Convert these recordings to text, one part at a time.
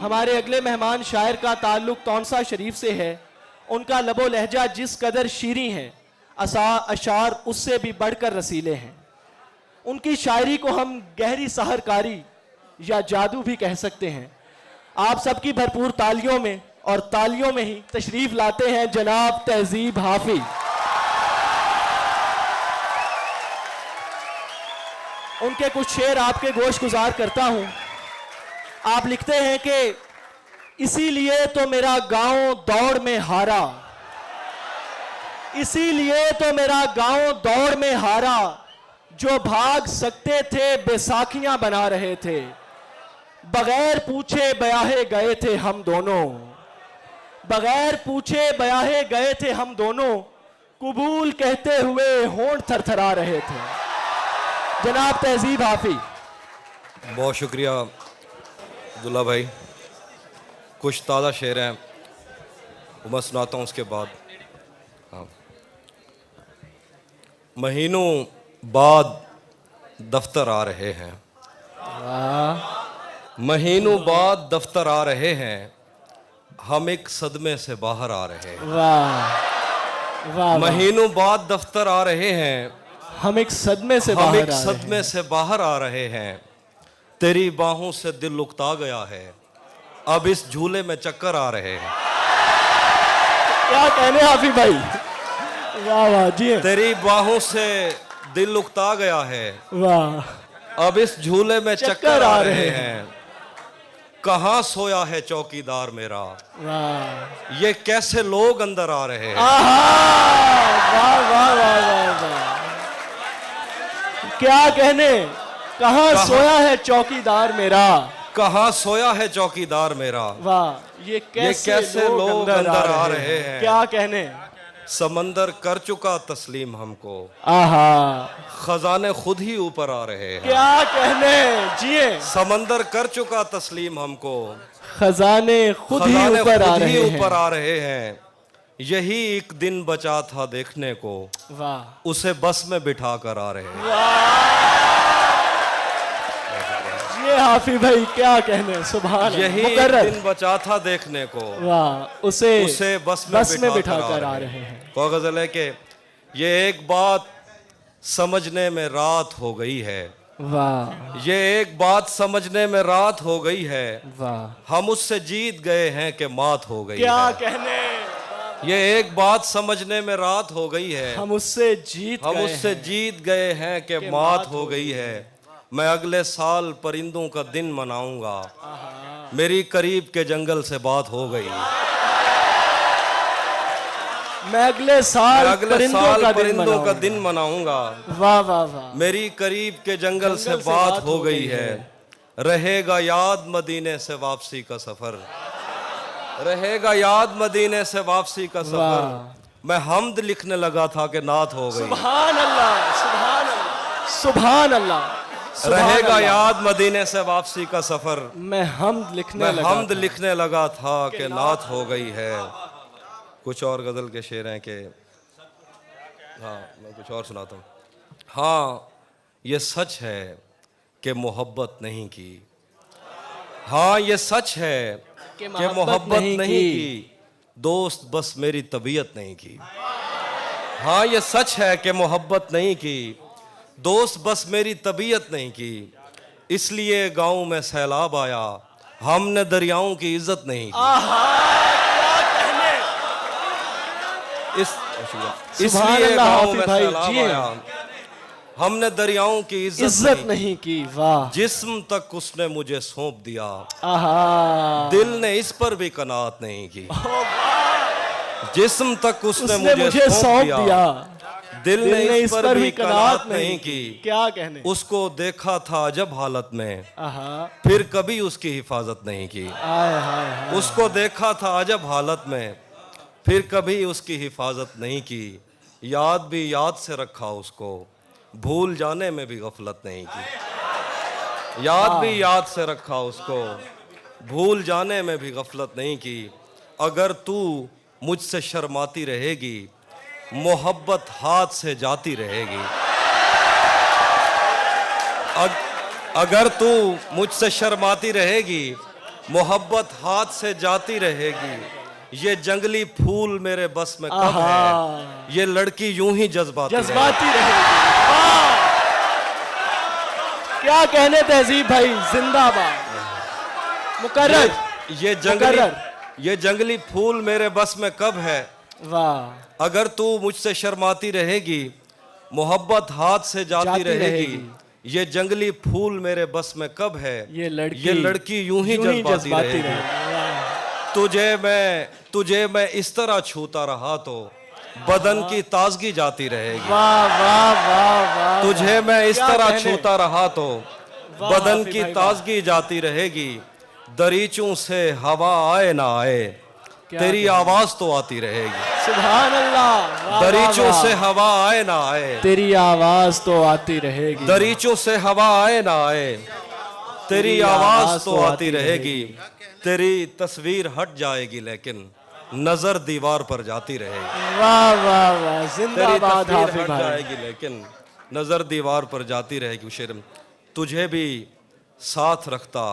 हमारे अगले मेहमान शायर का ताल्लुक तौनसा शरीफ से है। उनका लबो लहजा जिस कदर शीरी है, अशार उससे भी बढ़कर रसीले हैं। उनकी शायरी को हम गहरी सहरकारी या जादू भी कह सकते हैं। आप सबकी भरपूर तालियों में और तालियों में ही तशरीफ लाते हैं जनाब तहजीब हाफिज। उनके कुछ शेर आपके गोश गुजार करता हूं। आप लिखते हैं कि इसीलिए तो मेरा गांव दौड़ में हारा, इसीलिए तो मेरा गांव दौड़ में हारा, जो भाग सकते थे बैसाखियां बना रहे थे, बगैर पूछे ब्याहे गए थे हम दोनों, बगैर पूछे ब्याहे गए थे हम दोनों, कबूल कहते हुए होंठ थरथरा रहे थे। जनाब तहजीब हाफिज। बहुत शुक्रिया अब्दुल्ला भाई। कुछ ताज़ा शेर हैं वो मैं सुनाता हूँ उसके बाद। हाँ, महीनों बाद दफ्तर आ रहे हैं, महीनों बाद दफ्तर आ रहे हैं, हम एक सदमे से बाहर आ रहे हैं। वाह वाह। महीनों बाद दफ्तर आ रहे हैं, हम एक सदमे से हम बाहर एक सदमे से बाहर आ रहे हैं। तेरी बाहों से दिल उकता गया है, अब इस झूले में चक्कर आ रहे हैं। क्या कहने हाफिज भाई, वाह वाह जी। तेरी बाहों से दिल उकता गया है, वाह, अब इस झूले में चक्कर आ रहे हैं। कहाँ सोया है चौकीदार मेरा, वाह, ये कैसे लोग अंदर आ रहे हैं। वाह वाह वाह वाह वाह। क्या कहने, कहाँ सोया है चौकीदार मेरा, कहाँ सोया है चौकीदार मेरा। वाह, ये कैसे लोग अंदर आ रहे हैं। क्या कहने। समंदर कर चुका तस्लीम हमको, आहा, खजाने खुद ही ऊपर आ रहे हैं। क्या कहने जिए। समंदर कर चुका तस्लीम हमको, खजाने खुद ही ऊपर आ रहे हैं। यही एक दिन बचा था देखने को, वाह, उसे बस में बिठा कर आ रहे हैं। ये हाफिज भाई क्या कहने, सुभान। यही एक दिन बचा था देखने को, वाह, उसे बस में बिठा कर आ रहे हैं। को गजल है कि ये एक बात समझने में रात हो गई है, वाह, ये एक बात समझने में रात हो गई है, वाह, हम उससे जीत गए हैं कि मात हो गई क्या है। कहने। ये एक बात समझने में रात हो गई है, हम उससे जीत गए हैं कि मात हो गई है। मैं अगले साल परिंदों का दिन मनाऊंगा, मेरी करीब के जंगल से बात हो गई। मैं अगले साल परिंदों का दिन मनाऊंगा, वाह वाह वाह, मेरी करीब के जंगल से बात हो गई है। रहेगा याद मदीने से वापसी का सफर, रहेगा याद मदीने से वापसी का सफर। मैं हमद लिखने लगा था कि नात हो गई। सुभान अल्लाह, सुभान अल्लाह, सुभान अल्लाह। रहेगा याद मदीने से वापसी का सफर, मैं हमद लिखने लगा था कि नात हो गई है। कुछ और गजल के शेर हैं कि हाँ मैं कुछ और सुनाता हूँ। हाँ ये सच है कि मोहब्बत नहीं की, हाँ ये सच है कि मोहब्बत नहीं की, दोस्त बस मेरी तबीयत नहीं की। हाँ ये सच है कि मोहब्बत नहीं की, दोस्त बस मेरी तबीयत नहीं की। इसलिए गांव में सैलाब आया, हमने दरियाओं की इज्जत नहीं की। इसलिए गांव में सैलाब आया, हमने दरियाओं की इज्जत नहीं की। वाह, जिस्म तक उसने मुझे सौंप दिया, दिल ने इस पर भी कनात नहीं की। जिस्म तक उसने मुझे सौंप दिया, दिल ने इस पर भी कनात नहीं की। क्या कहने। उसको देखा था जब हालत में, फिर कभी उसकी हिफाजत नहीं की। उसको देखा था अजब हालत में, फिर कभी उसकी हिफाजत नहीं की। याद भी याद से रखा उसको, भूल जाने में भी गफलत नहीं की। याद भी याद से रखा उसको, भूल जाने में भी गफलत नहीं की। अगर तू मुझसे शर्माती रहेगी, मोहब्बत हाथ से जाती रहेगी। अगर तू मुझसे शर्माती रहेगी, मोहब्बत हाथ से जाती रहेगी, ये जंगली फूल मेरे बस में कब आहा। है, ये लड़की यूं ही जज्बाती रहेगी। जज्बाती रहेगी। वाह! क्या कहने तहजीब भाई, जिंदाबाद। मुकर्रर। ये जंगली फूल मेरे बस में कब है, वाह! अगर तू मुझसे शर्माती रहेगी, मोहब्बत हाथ से जाती रहेगी, ये जंगली फूल मेरे बस में कब है, ये लड़की यूं ही जज्बाती रहेगी। वाह। तुझे मैं इस तरह छूता रहा तो बदन की ताजगी जाती रहेगी। वाह वाह वाह वाह। तुझे मैं इस क्या तरह कहने? छूता रहा तो वाह बदन हाफिज की भाई, वाह। ताजगी जाती रहेगी, दरीचों से हवा आए ना आए, क्या तेरी कहने? आवाज तो आती रहेगी। सुभान अल्लाह। वाह, वाह, दरीचों वाह। से हवा आए ना आए, तेरी आवाज तो आती रहेगी। दरीचों से हवा आए ना आए, तेरी आवाज तो आती रहेगी। तेरी तस्वीर हट जाएगी लेकिन नजर दीवार पर जाती रहेगी। वाह वाह वाह। तेरी जिंदाबाद तस्वीर हाफिज हट भाई। जाएगी लेकिन नजर दीवार पर जाती रहेगी। शेर, तुझे भी साथ रखता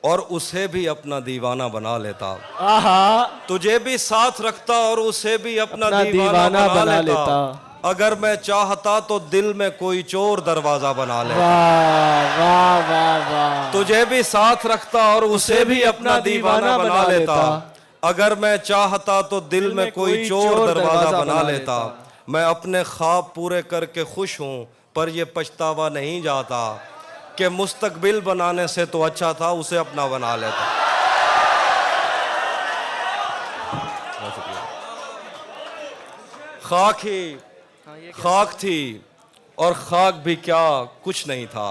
और उसे भी अपना दीवाना बना लेता, आहा। तुझे भी साथ रखता और उसे भी अपना अपना दीवाना बना लेता। लेता। अगर मैं चाहता तो दिल में कोई चोर दरवाजा बना लेता। वाह वाह वाह वाह। तुझे भी साथ रखता और उसे भी अपना दीवाना बना लेता। अगर मैं चाहता तो दिल में कोई चोर दरवाजा बना लेता। मैं अपने ख्वाब पूरे करके खुश हूँ, पर ये पछतावा नहीं जाता कि मुस्तकबिल बनाने से तो अच्छा था उसे अपना बना लेता। खाक थी और खाक भी क्या कुछ नहीं था,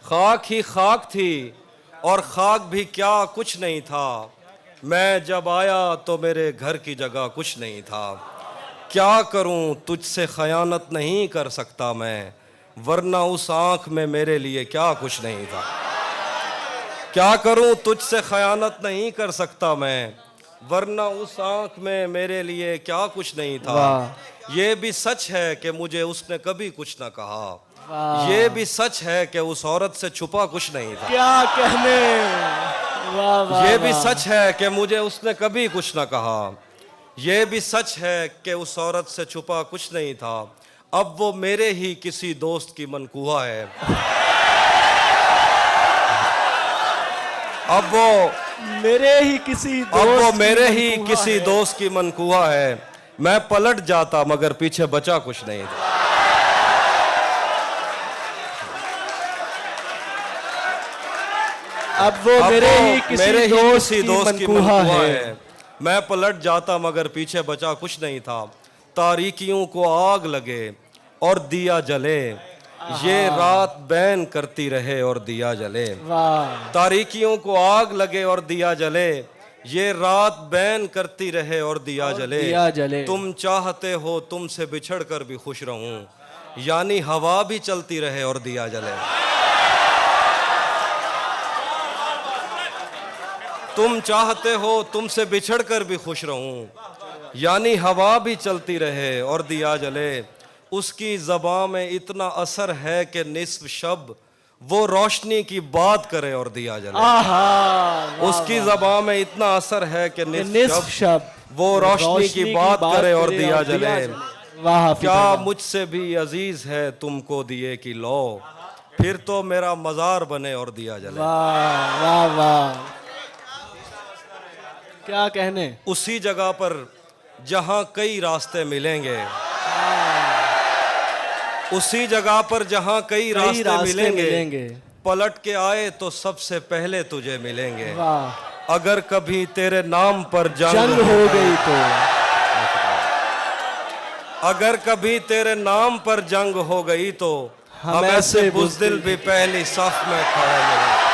खाक ही खाक थी और खाक भी क्या कुछ नहीं था। मैं जब आया तो मेरे घर की जगह कुछ नहीं था। क्या करूं तुझसे खयानत नहीं कर सकता मैं, वरना उस आंख में मेरे लिए क्या कुछ नहीं था। क्या करूं तुझसे खयानत नहीं कर सकता मैं, वरना उस आंख में मेरे लिए क्या कुछ नहीं था। ये भी सच है कि मुझे उसने कभी कुछ ना कहा, ये भी सच है कि उस औरत से छुपा कुछ नहीं था। क्या कहने। वाह वाह। ये भी सच है कि मुझे उसने कभी कुछ ना कहा, ये भी सच है कि उस औरत से छुपा कुछ नहीं था। अब वो मेरे ही किसी दोस्त की मनकूहा है, अब वो मेरे ही किसी दोस्त की मनकूहा है। मैं पलट जाता मगर पीछे बचा कुछ नहीं था। अब वो मेरे ही किसी दोस्त की मनकूहा है। मैं पलट जाता मगर पीछे बचा कुछ नहीं था। तारीकियों को आग लगे और दिया जले, ये रात बैन करती रहे और दिया जले। वाह। तारीकियों को आग लगे और दिया जले, ये रात बैन करती रहे और दिया जले। तुम चाहते हो तुमसे बिछड़ कर भी खुश रहूं, यानी हवा भी चलती रहे और दिया जले। तुम चाहते हो तुमसे बिछड़ कर भी खुश रहूं, यानी हवा भी चलती रहे और दिया जले। उसकी ज़बां में इतना असर है कि निस्फ शब वो रोशनी की बात करे और दिया जले। उसकी ज़बां में इतना असर है कि निस्फ शब वो रोशनी की बात करे और दिया जले। वाह। क्या मुझसे भी अजीज है तुमको दिए कि लो, फिर तो मेरा मज़ार बने और दिया जले। वाह वाह वाह। क्या कहने। उसी जगह पर जहां कई रास्ते मिलेंगे, उसी जगह पर जहां कई रास्ते मिलेंगे, पलट के आए तो सबसे पहले तुझे मिलेंगे। अगर कभी तेरे नाम पर जंग हो गई तो, अगर कभी तेरे नाम पर जंग हो गई तो हम ऐसे बुज़दिल भी पहली सफ में खड़े मिलेंगे।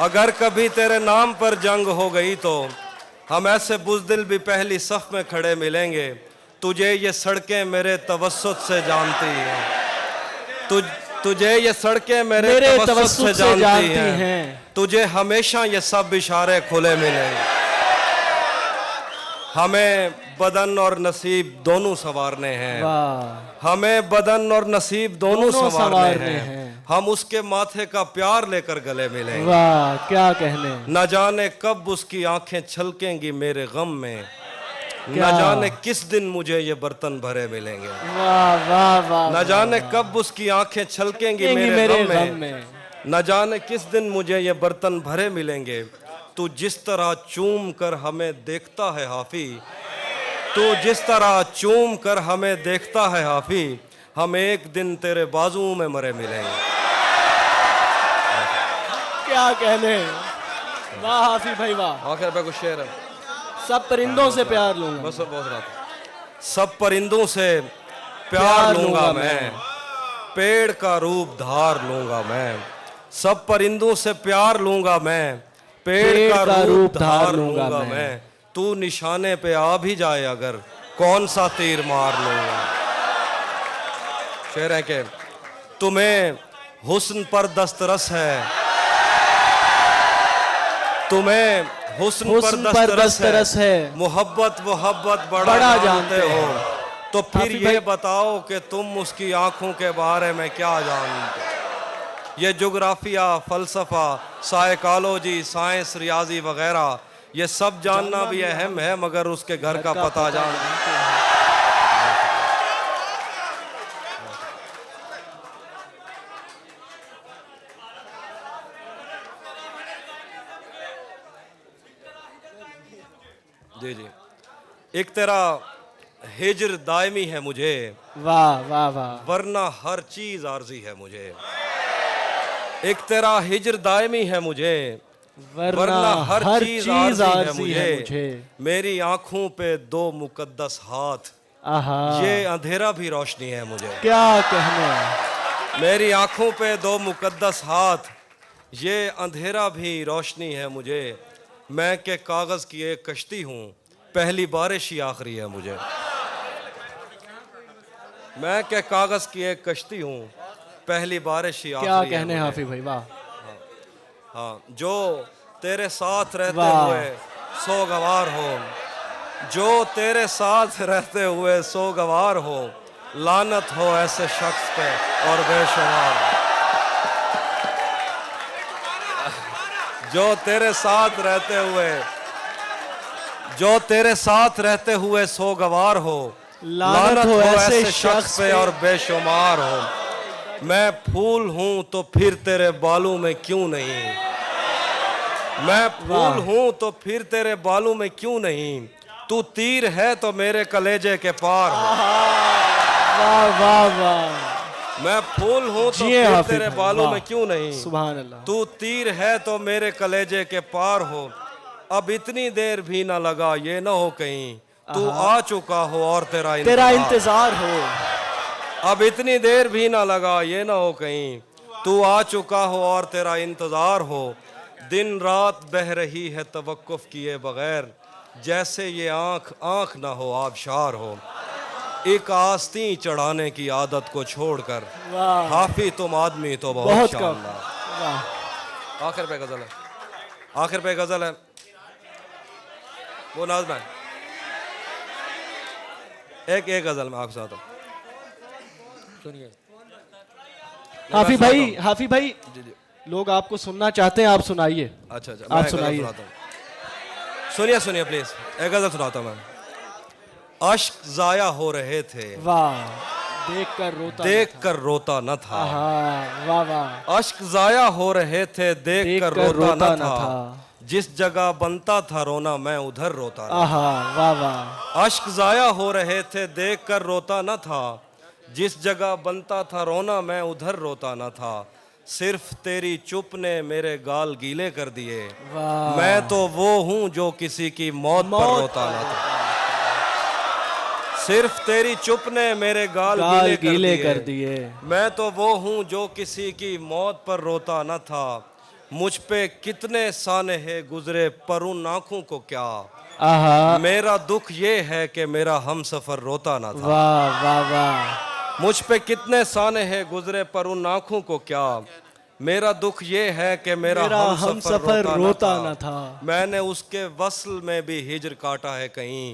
अगर कभी तेरे नाम पर जंग हो गई तो हम ऐसे बुज़दिल भी पहली सफ में खड़े मिलेंगे। तुझे ये सड़कें मेरे तवस्सुत से जानती हैं, तुझे ये सड़कें मेरे तवस्सुत से जानती हैं। तुझे हमेशा ये सब इशारे खुले मिलेंगे। हमें बदन और नसीब दोनों संवारने हैं, हमें बदन और नसीब दोनों संवारने हैं। हम उसके माथे का प्यार लेकर गले मिलेंगे। वाह क्या कहने। न जाने कब उसकी आंखें छलकेंगी मेरे गम में, न क्या? जाने किस दिन मुझे ये बर्तन भरे मिलेंगे। वाह वाह वाह। न जाने कब उसकी आंखें छलकेंगी मेरे गम में, न जाने किस दिन मुझे ये बर्तन भरे मिलेंगे। तू जिस तरह चूम कर हमें देखता है हाफी, तू जिस तरह चूम कर हमें देखता है हाफी, हम एक दिन तेरे बाजू में मरे मिलेंगे। क्या कहने। वाह हाफी भाई वाह। आखिर पे कुछ शेर है। सब परिंदों से प्यार लूंगा। बस बहुत रात। सब परिंदों से प्यार लूंगा मैं, पेड़ का रूप धार लूंगा मैं। सब परिंदों से प्यार लूंगा मैं, पेड़ का रूप धार लूंगा मैं। तू निशाने पे आ भी जाए अगर, कौन सा तीर मार लूंगा। शेर है के तुम्हें हुस्न पर दस्तरस है, तुम्हें हुस्न पर दस्तरस है, मोहब्बत मोहब्बत बड़ा जानते हो। तो फिर ये बताओ कि तुम उसकी आंखों के बारे में क्या जानते। ये जोग्राफिया, फलसफा, साइकोलॉजी, साइंस, रियाजी वगैरह ये सब जानना भी अहम है, मगर उसके घर का पता जानना। जी जी। एक तेरा हिज्र दायमी है मुझे, वाह वाह वाह। वरना हर चीज आरजी है मुझे। एक तेरा हिज्र दायमी है मुझे, वरना हर चीज आरजी है मुझे। मेरी आंखों पे दो मुकद्दस हाथ, आहा ये अंधेरा भी रोशनी है मुझे। क्या कहने। मेरी आंखों पे दो मुकद्दस हाथ, ये अंधेरा भी रोशनी है मुझे। मैं के कागज की एक कश्ती हूँ, पहली बारिश ही आखिरी है मुझे। मैं के कागज की एक कश्ती हूँ, पहली बारिश ही आखिरी है मुझे। क्या कहने हाफी भाई वाह। हाँ, जो तेरे साथ रहते हुए सोगवार हो, जो तेरे साथ रहते हुए सोगवार हो, लानत हो ऐसे शख्स पे और बेशुमार। जो तेरे साथ रहते हुए, जो तेरे साथ रहते हुए सोगवार हो, लानत हो ऐसे शख्स पे और बेशुमार हो। मैं फूल हूं तो फिर तेरे बालों में क्यों नहीं, मैं फूल हूं तो फिर तेरे बालों में क्यों नहीं। तू तीर है तो मेरे कलेजे के पार हो। वाह वाह वाह। मैं फूल हूं तो फिर तेरे बालों में क्यों नहीं। सुभान अल्लाह। तू तीर है तो मेरे कलेजे के पार हो। अब इतनी देर भी ना लगा ये ना हो कहीं तू आ चुका हो और तेरा इंतजार हो। अब इतनी देर भी ना लगा ये ना हो कहीं तू आ चुका हो और तेरा इंतजार हो। दिन रात बह रही है तवक्कुफ किए बगैर, जैसे ये आंख आंख ना हो आबशार हो। एक आस्ती चढ़ाने की आदत को छोड़कर हाफी तुम आदमी तो बहुत शानदार। आखिर पे गजल है, आखिर पे गजल है वो नाज़ एक गजल में आपके साथ सुनिए। हाफी भाई, हाफी भाई लोग आपको सुनना चाहते हैं, आप सुनाइए। अच्छा अच्छा, आप सुनाइए। सुनिए सुनिए प्लीज, एक गजल सुनाता हूं मैं। अश्क जाया हो रहे थे, वाह, देख कर रोता न था। वाह वाह। अश्क जाया हो रहे थे, देख कर रोता न था। जिस जगह बनता था रोना मैं उधर रोता न था। वाह वाह। अश्क जाया हो रहे थे, देख कर रोता न था। जिस जगह बनता था रोना मैं उधर रोता न था। सिर्फ तेरी चुप ने मेरे गाल गीले कर दिए। मैं तो वो हूँ जो किसी की मौत पर रोता न था। सिर्फ तेरी चुप ने मेरे गाल गीले कर दिए। मैं तो वो हूँ जो किसी की मौत पर रोता न था। मुझ पे कितने साने है गुजरे पर उन आँखों को क्या। मेरा दुख ये है कि मेरा हमसफर रोता न था। वाह वाह वाह। मुझ पे कितने साने हैं गुजरे पर उन आँखों को क्या। मेरा दुख ये है कि मेरा हमसफर रोता न था। मैंने उसके वस्ल में भी हिज्र काटा है कहीं।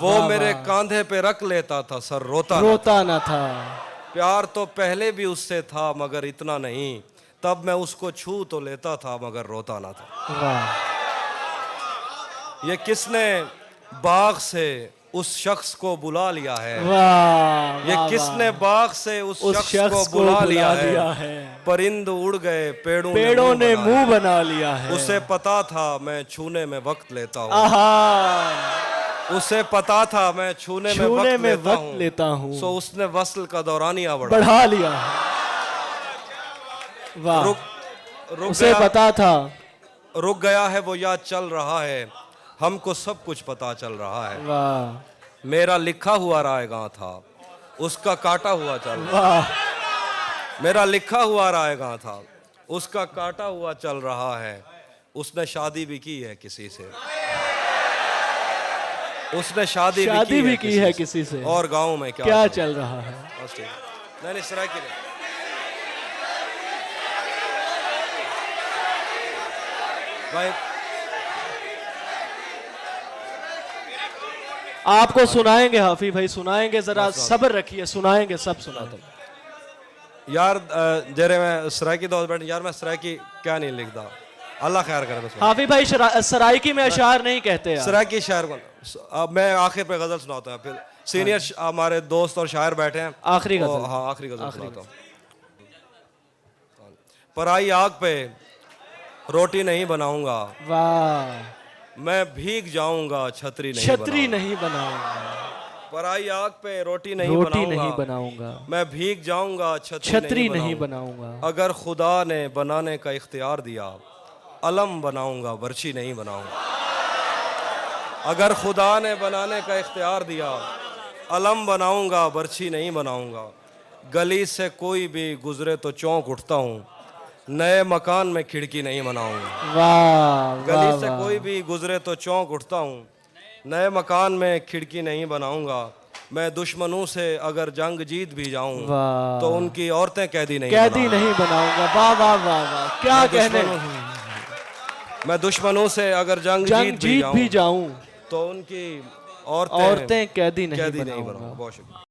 वो मेरे कांधे पे रख लेता था सर रोता न था। प्यार तो पहले भी उससे था मगर इतना नहीं, तब मैं उसको छू तो लेता था मगर रोता ना था। वाह ये किसने बाग से उस शख्स को बुला लिया है, वाह ये वाह, किसने वाह। बाग से उस उस शख्स को बुला लिया लिया है। है। परिंद उड़ गए पेड़ों पेड़ों ने मुंह मुंह बना लिया है। उसे पता था मैं छूने में वक्त लेता हूँ, आहा, उसे पता था मैं छूने में वक्त लेता हूँ। सो उसने वस्ल का दौरानिया बढ़ा बढ़ा लिया है। वाह, रुक उसे गया, पता था। रुक गया है वो याद चल रहा है, हमको सब कुछ पता चल रहा है। वाह मेरा लिखा हुआ रायगां था, उसका काटा हुआ चल रहा। वाह, मेरा लिखा हुआ रायगां था, उसका काटा हुआ चल रहा है। उसने शादी भी की है किसी से, उसने शादी भी की है किसी से। और गांव में क्या चल रहा है? बस ठीक है। नहीं सराय की नहीं। भाई आपको सुनाएंगे हाफी भाई, सुनाएंगे, जरा सब्र रखिए, सुनाएंगे, सब सुना दो। यार जरे मैं सरायकी दोस्त बैठ यार, मैं सरायकी क्या नहीं लिखता, अल्लाह खैर करे। बस हाफी भाई सराइकी में अशार नहीं कहते यार। सरायकी शायर को अब मैं आखिर पे गजल सुनाता हूँ, फिर सीनियर हमारे दोस्त और शायर बैठे हैं। आखिरी गजल। हाँ आखिरी गजल सुनाता हूँ। पराई आग पे रोटी नहीं बनाऊंगा, वाह, मैं भीग जाऊंगा छतरी नहीं बनाऊंगा। पराई आग पे रोटी नहीं बनाऊंगा, मैं भीग जाऊंगा छतरी नहीं बनाऊंगा। अगर खुदा ने बनाने का इख्तियार दिया, अलम बनाऊंगा बर्छी नहीं बनाऊंगा। अगर खुदा ने बनाने का इख्तियार दिया, अलम बनाऊंगा बर्छी नहीं बनाऊंगा। गली से कोई भी गुजरे तो चौंक उठता हूँ, नए मकान में खिड़की नहीं बनाऊंगा। वाह, गली से कोई भी गुजरे तो चौंक उठता हूँ, नए मकान में खिड़की नहीं बनाऊंगा। मैं दुश्मनों से अगर जंग जीत भी जाऊं, तो उनकी औरतें कैदी नहीं बनाऊंगा। वाह वाह वाह वाह, क्या कहने। मैं दुश्मनों से अगर जंग जीत भी जाऊं, तो उनकी औरतें कैदी नहीं बनाऊंगा। बहुत शुक्रिया।